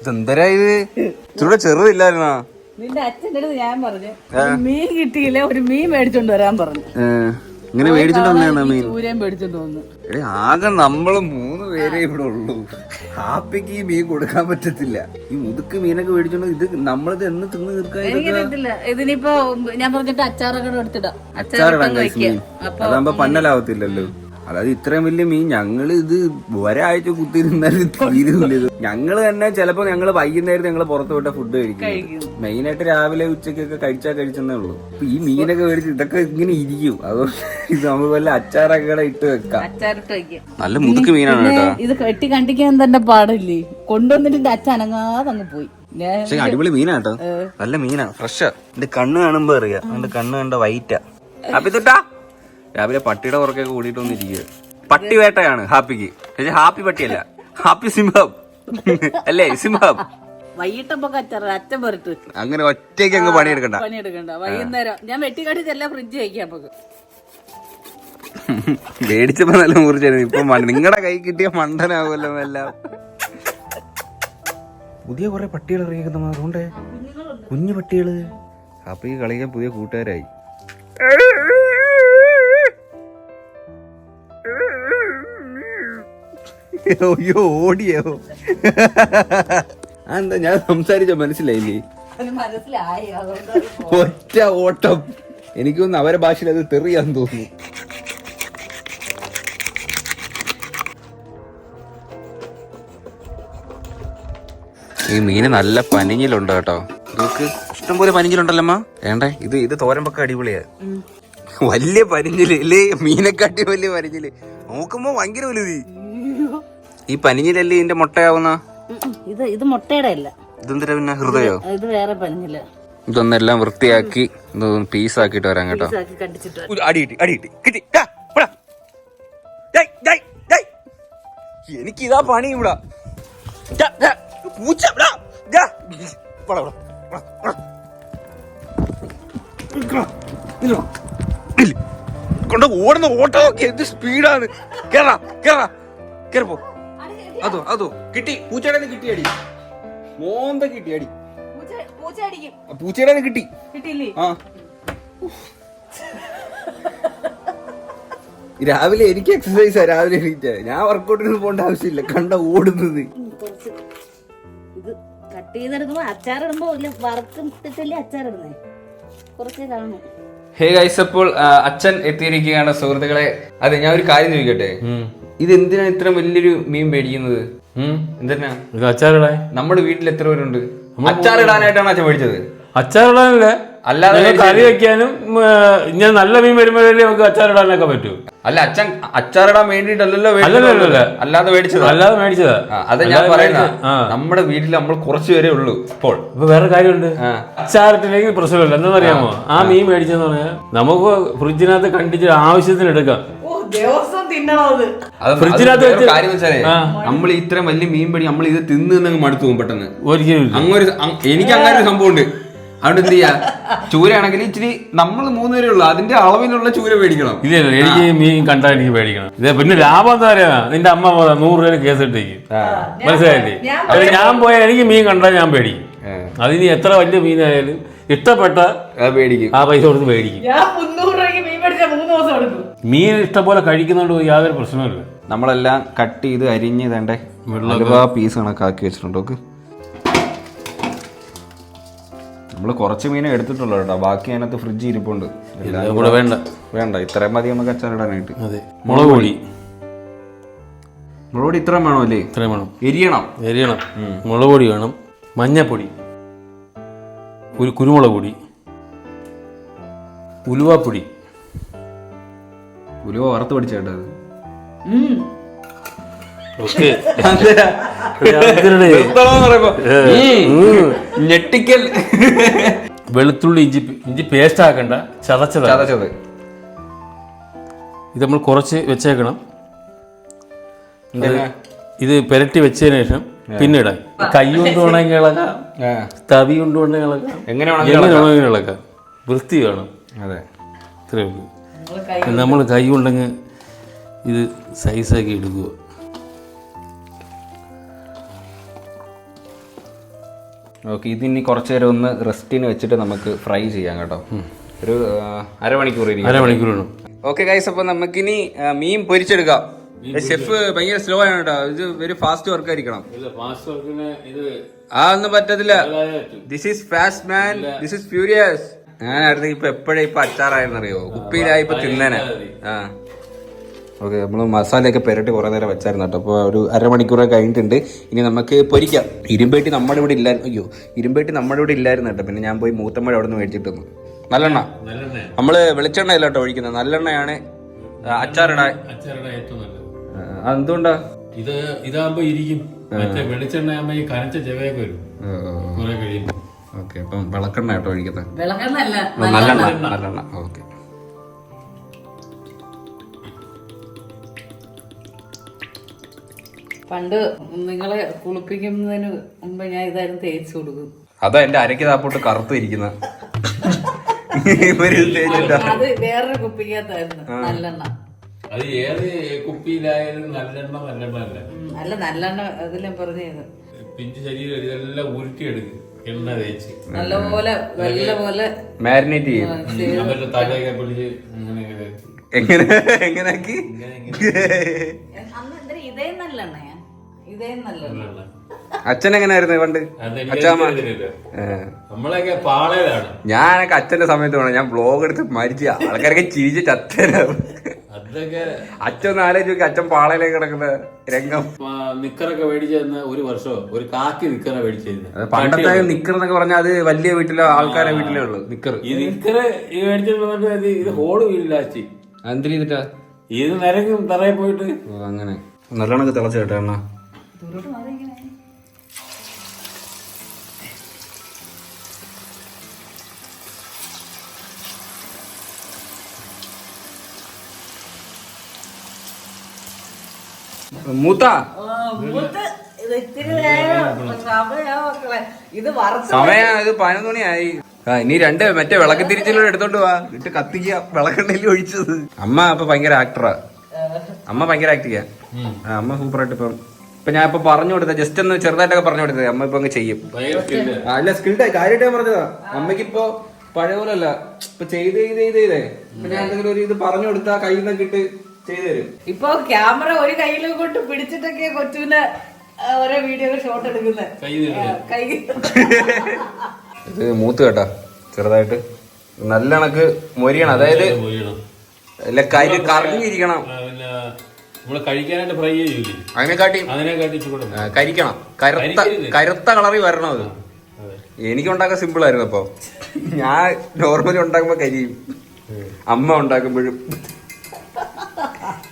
ഇതെന്തരാ ഇത് ഇച്ചിരൂടെ ചെറുതില്ലായിരുന്നാ? നിന്റെ അച്ഛൻ്റെ അടുത്ത് ഞാൻ പറഞ്ഞു മീൻ കിട്ടിയില്ല, ഒരു മീൻ മേടിച്ചോണ്ട് വരാൻ പറഞ്ഞു. ഇങ്ങനെ മേടിച്ചോണ്ട് വന്നേന്നാ മീൻ? ചൂരയും മേടിച്ചോണ്ട് വന്നു. ആകെ നമ്മള് 3 പേരേ ഇവിടെ ഉള്ളൂ. ഹാപ്പിക്ക് ഈ മീൻ കൊടുക്കാൻ പറ്റത്തില്ല. ഈ മുതുക്ക് മീനൊക്കെ മേടിച്ചോണ്ട് ഇത് നമ്മളിത് എന്ന് തിന്ന് തീർക്കാൻ? എനിക്കറിയത്തില്ല. ഇതിനിപ്പോ ഞാൻ പറഞ്ഞിട്ട് അച്ചാറൊക്കെ എടുത്തിടാം. അച്ചാറിടാൻ മീൻ അതാകുമ്പോ പന്നലാവത്തില്ലല്ലോ. അതായത് ഇത്രയും വലിയ മീൻ ഞങ്ങള് ഇത് ഒരാഴ്ച കുത്തിയിരുന്നാലും തീരുന്നില്ല. ഇത് ഞങ്ങള് തന്നെ ചിലപ്പോ ഞങ്ങള് വൈകുന്നേരം ഞങ്ങള് പുറത്ത് വിട്ട ഫുഡ് കഴിക്കും. മെയിനായിട്ട് രാവിലെ ഉച്ചക്കൊക്കെ കഴിച്ചെന്നേ ഉള്ളൂ. അപ്പൊ ഈ മീനൊക്കെ മേടിച്ച് ഇതൊക്കെ ഇങ്ങനെ ഇരിക്കും. അതുകൊണ്ട് ഇത് നമ്മൾ വല്ല അച്ചാറൊക്കെ ഇട്ട് വെക്കാം. അച്ചാറിട്ട് വെക്കാം. നല്ല മുതുക്ക് മീനാണ് കേട്ടോ. ഇത് കെട്ടി കണ്ടിക്കാൻ തന്നെ പാടില്ലേ. കൊണ്ടുവന്നിട്ട് അച്ഛൻ അനങ്ങാതെ അങ്ങ് പോയി. പക്ഷെ അടിപൊളി മീനാട്ടോ, നല്ല മീനാ, ഫ്രഷാ. എന്റെ കണ്ണ് കാണുമ്പോ അറിയാം. എന്റെ കണ്ണ് കണ്ട വൈറ്റാ. അപ്പൊ തൊട്ടാ രാവിലെ പട്ടിയുടെ പുറക്കൊക്കെ കൂടിയിട്ട് വന്നിരിക്കുക. പട്ടി വേട്ടയാണ് ഹാപ്പിക്ക്. പക്ഷെ ഹാപ്പി പട്ടിയല്ല, ഹാപ്പി സിംഹം അല്ലേ? സിംഹം. വൈകിട്ടപ്പോ അച്ഛൻ പുറത്ത് അങ്ങനെ ഒറ്റയ്ക്ക് അങ്ങ് പണിയെടുക്കണ്ട. വൈകുന്നേരം ഞാൻ വെട്ടിക്കാട്ടിച്ച് എല്ലാം ഫ്രിഡ്ജ് വയ്ക്കാം. നമുക്ക് മേടിച്ചപ്പോ നല്ല മുറിച്ചായിരുന്നു. ഇപ്പൊ നിങ്ങളുടെ കൈ കിട്ടിയ മണ്ടനാവുമല്ലോ എല്ലാം. പുതിയ കുറെ പട്ടികൾ ഇറങ്ങിയിരിക്കുന്ന അതുകൊണ്ടേ കുഞ്ഞു പട്ടികള്. ഹാപ്പിക്ക് കളിക്കാൻ പുതിയ കൂട്ടുകാരായി. അയ്യോ ഓടിയോ? എന്താ ഞാൻ സംസാരിച്ച മനസ്സിലായില്ലേ? ഒറ്റ ഓട്ടം. എനിക്കൊന്ന് അവരെ ഭാഷയിൽ അത് തെറിയാന്ന് തോന്നുന്നു. ഈ മീന് നല്ല പനിഞ്ഞിലുണ്ട് കേട്ടോ. നോക്ക്, ഇഷ്ടംപോലെ പനിഞ്ഞിലുണ്ടല്ലോ. വേണ്ടേ? ഇത് തോരമ്പൊക്കെ അടിപൊളിയാ. വലിയ പനിഞ്ഞില് അല്ലേ? മീനെക്കാട്ടി വലിയ പനിഞ്ഞില്. നോക്കുമ്പോ ഭയങ്കര വലുത്. ഈ പനിഞ്ഞിലല്ലേ ഇതിന്റെ മുട്ടയാവുന്ന? ഇത് മുട്ടയുടെ അല്ല. ഇതെന്തിനാ പിന്നെ? ഹൃദയോ? ഇത് വേറെ പനിഞ്ഞില്ല. ഇതൊന്നെല്ലാം വൃത്തിയാക്കി പീസാക്കിട്ട് വരാം കേട്ടോ. അടിയിട്ടി കിട്ടി. എനിക്കിതാ പണി ഇവിടെ. പൂച്ച കൊണ്ട് ഓടുന്ന ഓട്ടമൊക്കെ എന്ത് സ്പീഡാണ്. കേറപ്പോ. അതോ കിട്ടി. പൂച്ചയുടെ കിട്ടി അടി. മോന്ത കിട്ടി അടി. പൂച്ചയുടെ കിട്ടി. ആ രാവിലെ എനിക്ക് എക്സസൈസാ. രാവിലെ എണീറ്റ ഞാൻ വർക്കൗട്ടിന് പോകേണ്ട ആവശ്യമില്ല. കണ്ട ഓടുന്നത്. ഇത് കട്ട് ചെയ്തെടുക്കുമ്പോ അച്ചാറിടുമ്പോ വറുത്തിട്ടല്ലേ അച്ചാറിടുന്നേ. കുറച്ചേ കാണും. ഹേ ഗൈസ്, അപ്പോൾ അച്ഛൻ എത്തിയിരിക്കുകയാണ് സുഹൃത്തുക്കളെ. അതെ, ഞാൻ ഒരു കാര്യം ചോദിക്കട്ടെ. ഇത് എന്തിനാ ഇത്ര വലിയൊരു മീൻ മേടിക്കുന്നത്? എന്തിനാ അച്ചാറിടാൻ? നമ്മുടെ വീട്ടിൽ എത്ര പേരുണ്ട്? അച്ചാറിടാനായിട്ടാണ് അച്ഛൻ മേടിച്ചത്? അച്ചാറിടാനല്ലേ, അല്ലാതെ കറി വെക്കാനും. ഇങ്ങനെ നല്ല മീൻ വരുമ്പോഴല്ലേ നമുക്ക് അച്ചാറിടാനൊക്കെ പറ്റൂ. അല്ല, അച്ഛൻ അച്ചാറിടാൻ വേണ്ടിട്ടല്ലല്ലോ അല്ലാതെ മേടിച്ചത്. അല്ലാതെ മേടിച്ചതാ. അത് ഞാൻ പറയുന്ന നമ്മുടെ വീട്ടിൽ നമ്മൾ കുറച്ചു പേരേ ഉള്ളൂ ഇപ്പോൾ. ഇപ്പൊ വേറെ കാര്യമുണ്ട്. അച്ചാറിട്ടില്ലെങ്കിൽ പ്രശ്നമില്ല. എന്താണെന്നറിയാമോ? ആ മീൻ മേടിച്ചെന്ന് പറഞ്ഞാൽ നമുക്ക് ഫ്രിഡ്ജിനകത്ത് കണ്ടിച്ച് ആവശ്യത്തിന് എടുക്കാം. ഫ്രിഡ്ജിനകത്ത് വെച്ച് കാര്യം വെച്ചാലേ, നമ്മൾ ഇത്രയും വലിയ മീൻ പിടി നമ്മൾ ഇത് തിന്ന് മടുത്തു പോകും പെട്ടെന്ന്. ഒരിക്കലും എനിക്ക് അങ്ങനെ ഒരു സംഭവം ഉണ്ട്. അതുകൊണ്ട് എന്ത് ചെയ്യാ, ചൂരയാണെങ്കിൽ ഇച്ചിരി നമ്മൾ 3 പേരേ ഉള്ളൂ, അതിന്റെ അളവിലുള്ള ചൂര മേടിക്കണം. ഇല്ല, എനിക്ക് മീൻ കണ്ടാൽ എനിക്ക് മേടിക്കണം. ഇതേ പിന്നെ ലാഭം എന്താ പറയാ, നിന്റെ അമ്മ 100 രൂപ കേസ് ഇട്ടേക്കും. മനസ്സിലായില്ലേ? അല്ല, ഞാൻ പോയാൽ എനിക്ക് മീൻ കണ്ടാൽ ഞാൻ പേടിക്കും. അതിന് എത്ര വലിയ മീനായാലും ഇഷ്ടപ്പെട്ട മേടിക്കും. ആ പൈസ കൊടുത്ത് മേടിക്കും. മീൻ ഇഷ്ടംപോലെ കഴിക്കുന്നതുകൊണ്ട് യാതൊരു പ്രശ്നമില്ല. നമ്മളെല്ലാം കട്ട് ചെയ്ത് അരിഞ്ഞ് തണ്ടേ ഒരുപാ പീസ് കണക്കാക്കി വെച്ചിട്ടുണ്ട്. നമ്മൾ കുറച്ച് മീനെ എടുത്തിട്ടുള്ളൂ കേട്ടോ. ബാക്കി അതിനകത്ത് ഫ്രിഡ്ജ് ഇരിപ്പുണ്ട്. വേണ്ട ഇത്രയും മതി നമുക്ക് അച്ചാറിടാനായിട്ട്. അതെ, മുളക് പൊടി ഇത്രയും വേണോ? അല്ലേ, ഇത്രയും വേണം. എരിയണം. മുളക് പൊടി വേണം, മഞ്ഞപ്പൊടി, ഒരു കുരുമുളക് പൊടി, ഉലുവാപ്പൊടി. ഉലുവ വറുത്ത് പഠിച്ചേട്ടത്. ഞെട്ടിക്കൽ. വെളുത്തുള്ളി ഇഞ്ചി പേസ്റ്റ് ആക്കണ്ട, ചതച്ചത്. ഇത് നമ്മൾ കുറച്ച് വെച്ചേക്കണം. ഇത് പെരട്ടി വെച്ചതിന് ശേഷം പിന്നെ ഇടാം. കൈ കൊണ്ട് വേണമെങ്കിൽ ഇളകാം, തവി കൊണ്ട് വേണമെങ്കിൽ ഇളകാം, എങ്ങനെ വേണമെങ്കിൽ ഇളകാം. വൃത്തി വേണം. അതെ, ഇത്രയേ ഉള്ളൂ. നമ്മൾ കൈ കൊണ്ടെങ്കിൽ ഇത് സൈസാക്കി എടുക്കുക. ഓക്കെ, ഇതിനി കുറച്ച് നേരം ഒന്ന് റെസ്റ്റിന് വെച്ചിട്ട് നമുക്ക് ഫ്രൈ ചെയ്യാം കേട്ടോ. ഒരു അരമണിക്കൂർ അരമണിക്കൂറാണ്. ഓക്കെ ഗൈസ്, അപ്പൊ നമുക്കിനി മീൻ പൊരിച്ചെടുക്കാം. ഷെഫ് ഭയങ്കര സ്ലോ ആണ് കേട്ടോ, ഇത് വെരി ഫാസ്റ്റ് വർക്ക് ആയിരിക്കണം. ഒന്നും പറ്റത്തില്ല. This is fast man, this is furious. ഞാനായിരുന്നു ഇപ്പൊ എപ്പോഴും അച്ചാറായിരുന്നു അറിയോ, കുപ്പിയിലായിപ്പോ തിന്നേനെ. ഓക്കെ, നമ്മൾ മസാലയൊക്കെ പെരട്ടി കുറെ നേരം വെച്ചായിരുന്നു കേട്ടോ. അപ്പോൾ ഒരു അരമണിക്കൂറൊക്കെ കഴിഞ്ഞിട്ടുണ്ട്. ഇനി നമുക്ക് പൊരിക്കാം. ഇരുമ്പേട്ടി നമ്മുടെ ഇവിടെ ഇല്ലായിരുന്നു. അയ്യോ, ഇരുമ്പേട്ടി നമ്മുടെ ഇവിടെ ഇല്ലായിരുന്നു കേട്ടോ. പിന്നെ ഞാൻ പോയി മൂത്തമ്മഴ അവിടെ നിന്ന് മേടിച്ചിട്ട് വന്നു. നല്ലെണ്ണ, നമ്മള് വെളിച്ചെണ്ണ അല്ല കേട്ടോ ഒഴിക്കുന്നത്, നല്ലെണ്ണയാണ് അച്ചാറിടാൻ. അതെന്തുകൊണ്ടാ? ഇതാകുമ്പോ ഇരിക്കും, വെളിച്ചെണ്ണ ആകുമ്പോ ഈ കനച്ച ചെവയൊക്കെ വരും കുറെ കഴിയുമ്പോ. ഓക്കെ, അപ്പം വിളക്കെണ്ണ കേട്ടോ ഒഴിക്കുന്നത്. നല്ലെണ്ണ. നല്ലെണ്ണ. ഓക്കെ, പണ്ട് നിങ്ങളെ കുളിപ്പിക്കുന്നതിന് മുമ്പ് ഞാൻ ഇതായിരുന്നു തേച്ച് കൊടുക്കും. അതാ എന്റെ അരക്ക് താപ്പോട്ട് കറുത്ത് ഇരിക്കുന്ന. അത് വേറൊരു കുപ്പിക്കകത്തായിരുന്നു നല്ലെണ്ണ. അത് ഏത് കുപ്പിയിലായാലും നല്ലെണ്ണ അല്ല, നല്ലെണ്ണ അതിലും പറഞ്ഞത് പിഞ്ചു ശരീരം ഇതെല്ലാം ഉരുട്ടിയെടുക്കും എണ്ണ തേച്ച് നല്ലപോലെ പോലെ മാരിനേറ്റ് ചെയ്യും. മറ്റേ തലയൊക്കെ പിടിച്ച് എങ്ങനെയാക്കി ഇതേ നല്ലെണ്ണയാ, ഇതേ നല്ലെണ്ണ. അച്ഛൻ എങ്ങനെയായിരുന്നു പണ്ട്? അച്ഛാമ്മ നമ്മളൊക്കെ പാളയിലാണ്. ഞാനൊക്കെ അച്ഛന്റെ സമയത്ത് വേണം ഞാൻ വ്ലോഗ് എടുത്ത് മരിച്ച ആൾക്കാരൊക്കെ ചിരിച്ച് ചത്തനാവും. അച്ഛൻ ആലോചിച്ച് നോക്കി, അച്ഛൻ പാളയിലേക്ക് കിടക്കുന്ന രംഗം. നിക്കറൊക്കെ മേടിച്ചെന്ന് ഒരു വർഷം ഒരു കാക്കി നിക്കറ മേടിച്ചിരുന്നു. പണ്ടത്തെ നിക്കർ എന്നൊക്കെ പറഞ്ഞാൽ അത് വലിയ വീട്ടിലെ ആൾക്കാരെ വീട്ടിലേ ഉള്ളു നിക്കർ. ഈ നിക്കറ് ഈ മേടിച്ചിട്ട് ഇത് ഹോള് വീടില്ല അച്ഛി. എന്ത് ചെയ്തിട്ടാ? ഇത് നിരങ്ങും തറയിൽ പോയിട്ട്. അങ്ങനെ നല്ലോണൊക്കെ തിളച്ച കേട്ടോ എണ്ണ. മൂത്ത സമയം ഇത് 11 മണിയായി. ഇനി 2 മറ്റേ വിളക്ക് തിരിച്ചിലൂടെ എടുത്തോണ്ട് പോവാ, ഇട്ട് കത്തിക്കുക, വിളക്കെണ്ണയിൽ ഒഴിച്ചത്. അമ്മ അപ്പൊ ഭയങ്കര ആക്ടറാ, അമ്മ ഭയങ്കര ആക്ട് ചെയ്യാ. അമ്മ സൂപ്പറായിട്ട് ഇപ്പൊ ഞാൻ ഇപ്പൊ പറഞ്ഞു കൊടുത്ത ജസ്റ്റ് ഒന്ന് ചെറുതായിട്ടൊക്കെ പറഞ്ഞു കൊടുത്തത് അമ്മ ഇപ്പൊ അങ്ങ് ചെയ്യും. അല്ല, സ്കിൽഡ് കാര്യമായിട്ട് ഞാൻ പറഞ്ഞതാ. അമ്മയ്ക്ക് ഇപ്പൊ പഴയ പോലെ അല്ല, ഇപ്പൊ ചെയ്തേ ഇപ്പൊ ഞാൻ എന്തെങ്കിലും ഒരു ഇത് പറഞ്ഞു കൊടുത്താ കയ്യിൽ നിന്നൊക്കെ ഇട്ട് ചെയ്തു തരും. ഇപ്പൊ ക്യാമറ ഒരു കയ്യിൽ കൊണ്ട് പിടിച്ചിട്ടൊക്കെ കൊച്ചുവിന് ഓരോ വീഡിയോ ഷോട്ട് എടുക്കുന്നത്. ഇത് മൂത്ത് കേട്ടാ ചെറുതായിട്ട് നല്ല കണക്ക് മൊരിയണം, അതായത് കറിഞ്ഞിരിക്കണം. ഫ്രൈ ചെയ്യൂലേ അതിനെക്കാട്ടി കരിക്കണം, കരുത്ത കളറിൽ വരണം. അത് എനിക്കുണ്ടാക്കാൻ സിമ്പിൾ ആയിരുന്നു. അപ്പൊ ഞാൻ നോർമലി ഉണ്ടാക്കുമ്പോ കരിയും, അമ്മ ഉണ്ടാക്കുമ്പോഴും.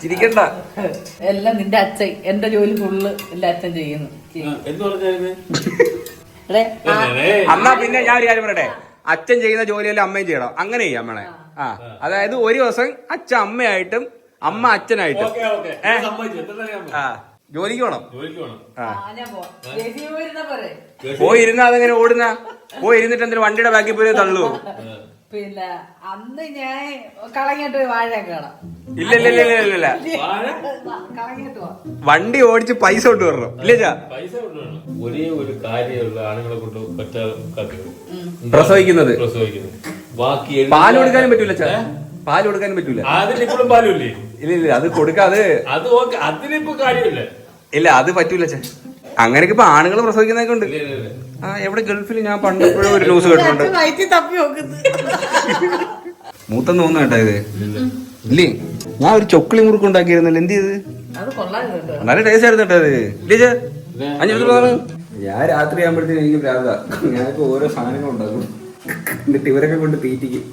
ചിരിക്കണ്ട, എല്ലാം നിന്റെ അച്ഛൻ. എന്റെ ജോലി ഫുള്ള് എന്റെ അച്ഛൻ ചെയ്യുന്നു. അമ്മ പിന്നെ ഞാൻ ഒരു കാര്യം പറയട്ടെ, അച്ഛൻ ചെയ്യുന്ന ജോലിയെല്ലാം അമ്മയും ചെയ്യണം, അങ്ങനെ ചെയ്യാം വേണേ. അതായത് ഒരു ദിവസം അച്ഛൻ അമ്മയായിട്ടും അമ്മ അച്ഛനായിട്ടും ജോലിക്ക് പോണം. പോയിരുന്ന അതെങ്ങനെ ഓടുന്ന? പോയിരുന്നിട്ട് എന്തിനു വണ്ടിയുടെ ബാക്കിൽ പോയി തള്ളു? പിന്നെ അന്ന് ഞാൻ കളങ്ങിട്ട് വാഴയൊക്കെ കാണാം. ഇല്ല, വണ്ടി ഓടിച്ച് പൈസ കൊണ്ട് വരണം. ഇല്ല, ഒരേ ഒരു കാര്യമുള്ള ആണുങ്ങളെ കൊണ്ട് പ്രസവിക്കുന്നത്. ബാക്കി പാല് കൊടുക്കാനും പറ്റൂല, പാല് കൊടുക്കാനും പറ്റൂല. അതിനിപ്പോഴും പാലില്ലേ? ഇല്ല, അത് കൊടുക്കാതെ അതിനിപ്പോ കാര്യമില്ല. ഇല്ല, അത് പറ്റൂല. അങ്ങനെയൊക്കെ ഇപ്പൊ ആണുങ്ങൾ പ്രസവിക്കുന്നതൊക്കെ ഉണ്ട്. എവിടെ ഗൾഫിൽ ഞാൻ പണ്ടെപ്പോഴും ഒരു ന്യൂസ് കേട്ടിട്ടുണ്ട്. മൂത്തെന്ന് തോന്നുന്നു കേട്ടാ ഇത്. ഇല്ലേ, ഞാൻ ഒരു ചൊക്കളി മുറുക്ക് ഉണ്ടാക്കിയിരുന്നല്ലോ, എന്ത് ചെയ്ത്? നല്ല ടേസ്റ്റ് ആയിരുന്നു കേട്ടോ അത്. ഇല്ലേ, 5 മിനിറ്റ്. ഞാൻ രാത്രി ആകുമ്പോഴത്തേക്കും എനിക്ക് പ്രാന്താ. ഞാനിപ്പോ ഓരോ സാധനങ്ങൾ ഉണ്ടാക്കും, എന്നിട്ട് ഇവരൊക്കെ കൊണ്ട് തീറ്റിക്കും.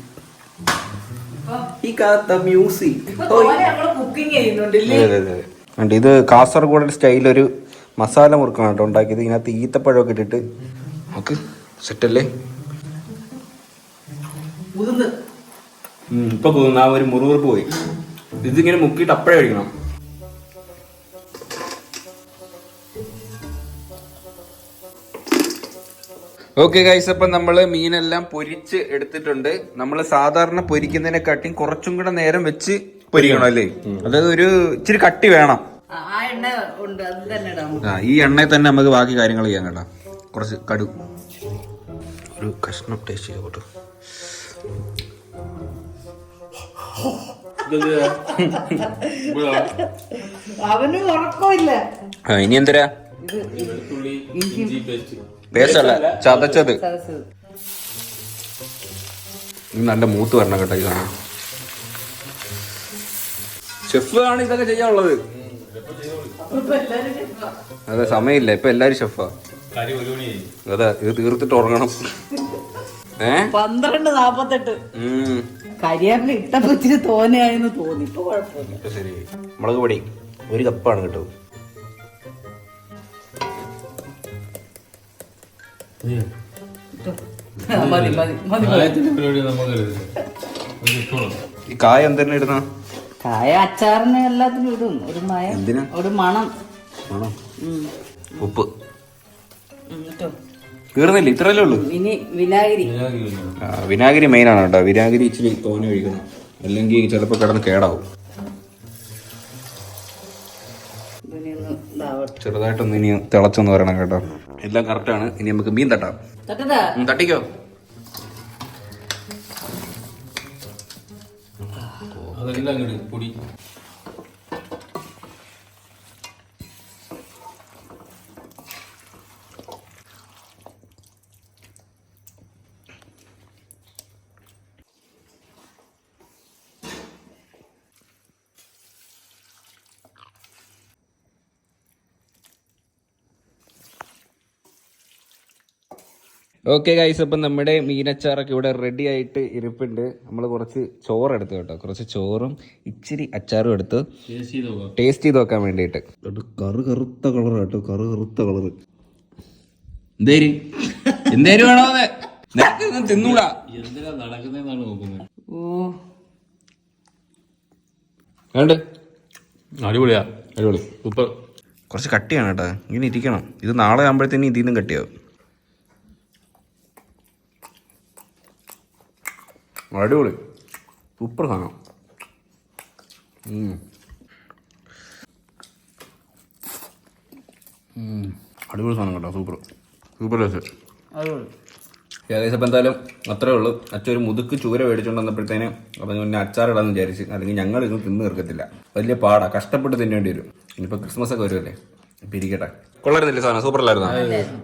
ഇത് കാസർഗോഡ് സ്റ്റൈലൊരു മസാല മുറുക്കാണ് കേട്ടോ ഉണ്ടാക്കിയത്. ഇതിനകത്ത് ഈത്തപ്പഴമൊക്കെ ഇട്ടിട്ട് നമുക്ക് സെറ്റല്ലേ. ഇപ്പൊ ആ ഒരു മുറുകുറുപ്പ് പോയി. ഇതിങ്ങനെ മുക്കിയിട്ട് അപ്പഴേ കഴിക്കണം. ഓക്കെ ഗൈസ്, അപ്പൊ നമ്മള് മീനെല്ലാം പൊരിച്ച് എടുത്തിട്ടുണ്ട്. നമ്മള് സാധാരണ പൊരിക്കുന്നതിനെക്കാട്ടിയും കുറച്ചും കൂടെ നേരം വെച്ച് പൊരിക്കണം അല്ലേ? അതായത് ഒരു ഇച്ചിരി കട്ടി വേണം. ഈ എണ്ണയിൽ തന്നെ നമുക്ക് ബാക്കി കാര്യങ്ങൾ ചെയ്യാൻ കേട്ടോ. കുറച്ച് കടു ഒരു കഷ്ണം ടേസ്റ്റ് ചെയ്ത് പോട്ടു. അവന് ഉറക്കമില്ല. ഇനി എന്തരാ? പേസ്റ്റ് അല്ല, ചതച്ചത്. നല്ല മൂത്ത് വരണം കേട്ടോ ഈ സാധനം. ഷെഫ് ആണ് ഇതൊക്കെ ചെയ്യാനുള്ളത്. അതെ, സമയമില്ല, ഇപ്പൊ എല്ലാരും ഷെഫാ. അതെ, ഇത് തീർത്തിട്ട് ഉറങ്ങണം. 12:48. കരിയാപ്പിൽ ഇട്ടപ്പോ ഇച്ചിരി തോനെയായെന്ന് തോന്നി. ഇപ്പൊ കുഴപ്പമില്ല. ശരി, മുളക് പൊടി 1 കപ്പാണ് കേട്ടോ. മതി മതി മതി. ഈ കായ എന്തെന്നെ ഇടുന്ന? കായ അച്ചാറിന് എല്ലാത്തിനും ഇടും. ഒരു മയം, ഒരു മണം. ഉപ്പ് തീർന്നില്ല, ഇത്രയല്ലേ ഉള്ളൂ. ഇനി വിനാഗിരി. വിനാഗിരി മെയിൻ ആണ് കേട്ടോ. വിനാഗിരി ഇച്ചിരി തോനെ ഒഴിക്കണം, അല്ലെങ്കിൽ ചിലപ്പോൾ കിടന്ന് കേടാവും. ചെറുതായിട്ടൊന്ന് ഇനി തിളച്ചൊന്ന് വരണം കേട്ടോ. എല്ലാം കറക്റ്റാണ്. ഇനി നമുക്ക് മീൻ തട്ടാം. തട്ടിക്കോ. പൊടി ഓക്കെ ഗൈസ്, അപ്പം നമ്മുടെ മീനച്ചാറൊക്കെ ഇവിടെ റെഡി ആയിട്ട് ഇരിപ്പുണ്ട്. നമ്മൾ കുറച്ച് ചോറ് എടുത്തു കേട്ടോ. കുറച്ച് ചോറും ഇച്ചിരി അച്ചാറും എടുത്ത് ടേസ്റ്റ് ചെയ്ത് നോക്കാൻ വേണ്ടിയിട്ട്. കറുത്ത കളർ കേട്ടോ, കറുത്ത കളറ്. എന്തേലും വേണോ? തിന്നൂടാ. അടിപൊളിയാ, അടിപൊളി, സൂപ്പർ. കുറച്ച് കട്ടിയാണ് കേട്ടോ, ഇങ്ങനെ ഇരിക്കണം. ഇത് നാളെ ആകുമ്പോഴത്തേനും ഇതിൽ നിന്നും കട്ടിയാവും. അടിപൊളി, സൂപ്പർ സാധനം. അടിപൊളി സാധനം കേട്ടോ, സൂപ്പർ ടേസ്റ്റ്. ഏകദേശം ഇപ്പം എന്തായാലും അത്രേ ഉള്ളൂ. അച്ഛൻ ഒരു മുതുക്ക് ചൂര മേടിച്ചുകൊണ്ട് വന്നപ്പോഴത്തേന് അപ്പം പിന്നെ അച്ചാറിടാന്ന് വിചാരിച്ച്, അല്ലെങ്കിൽ ഞങ്ങൾ ഇത് തിന്ന് തീർക്കത്തില്ല. വലിയ പാടാ, കഷ്ടപ്പെട്ട് തിന്നേണ്ടി വരും. ഇനിയിപ്പോൾ ക്രിസ്മസ് ഒക്കെ വരുമല്ലേ, ഇപ്പം ഇരിക്കട്ടെ. കൊള്ളരുന്നില്ല സാധനം, സൂപ്പർ അല്ലായിരുന്നു,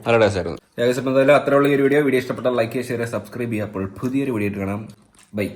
നല്ല ടേസ്റ്റ് ആയിരുന്നു. ഏകദേശം ഇപ്പം എന്തായാലും അത്രേ ഉള്ള ഈ ഒരു വീഡിയോ ഇഷ്ടപ്പെട്ടാൽ ലൈക്ക് ചെയ്യുക, ഷെയർ ചെയ്യുക, സബ്സ്ക്രൈബ് ചെയ്യുക. അപ്പോൾ പുതിയൊരു വീഡിയോ ആയിട്ട് കാണാം. ബൈ.